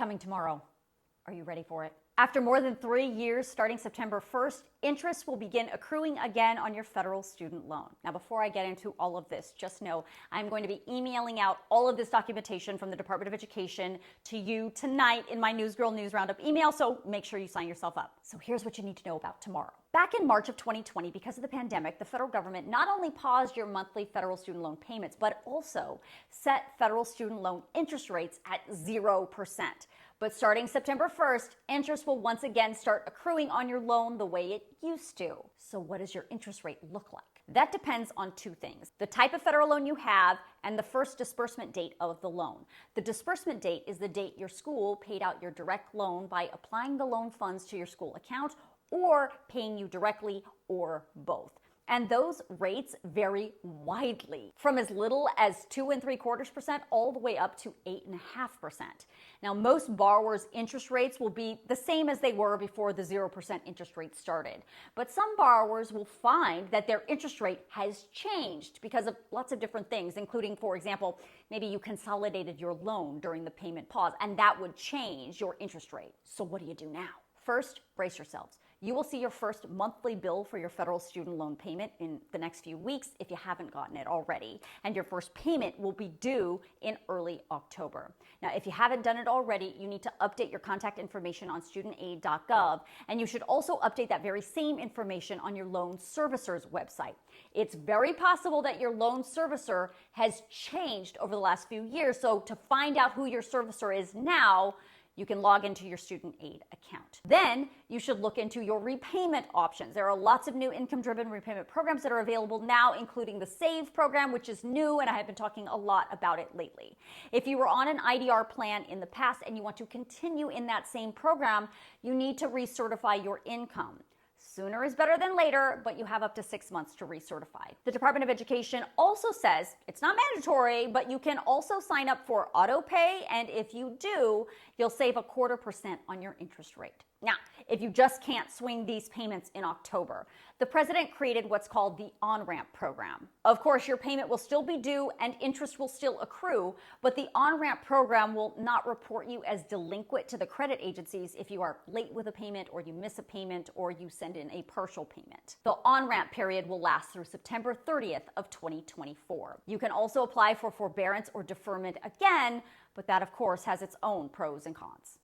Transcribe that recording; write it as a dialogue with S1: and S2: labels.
S1: coming tomorrow. Are you ready for it? After more than 3 years, starting September 1st, interest will begin accruing again on your federal student loan. Now, before I get into all of this, just know I'm going to be emailing out all of this documentation from the Department of Education to you tonight in my Newsgirl News Roundup email, so make sure you sign yourself up. So here's what you need to know about tomorrow. Back in March of 2020, because of the pandemic, the federal government not only paused your monthly federal student loan payments, but also set federal student loan interest rates at 0%. But starting September 1st, interest will once again start accruing on your loan the way it used to. So what does your interest rate look like? That depends on two things: the type of federal loan you have and the first disbursement date of the loan. The disbursement date is the date your school paid out your direct loan by applying the loan funds to your school account or paying you directly, or both. And those rates vary widely, from as little as 2.75% all the way up to 8.5%. Now, most borrowers' interest rates will be the same as they were before the 0% interest rate started. But some borrowers will find that their interest rate has changed because of lots of different things, including, for example, maybe you consolidated your loan during the payment pause, and that would change your interest rate. So what do you do now? First, brace yourselves. You will see your first monthly bill for your federal student loan payment in the next few weeks if you haven't gotten it already. And your first payment will be due in early October. Now, if you haven't done it already, you need to update your contact information on studentaid.gov. And you should also update that very same information on your loan servicer's website. It's very possible that your loan servicer has changed over the last few years. So to find out who your servicer is now, you can log into your student aid account. Then you should look into your repayment options. There are lots of new income-driven repayment programs that are available now, including the SAVE program, which is new, and I have been talking a lot about it lately. If you were on an IDR plan in the past and you want to continue in that same program, you need to recertify your income. Sooner is better than later, but you have up to 6 months to recertify. The Department of Education also says it's not mandatory, but you can also sign up for auto pay, and if you do, you'll save 0.25% on your interest rate. Now, if you just can't swing these payments in October, the president created what's called the on-ramp program. Of course, your payment will still be due and interest will still accrue, but the on-ramp program will not report you as delinquent to the credit agencies if you are late with a payment or you miss a payment or you send in a partial payment. The on-ramp period will last through September 30th of 2024. You can also apply for forbearance or deferment again, but that of course has its own pros and cons.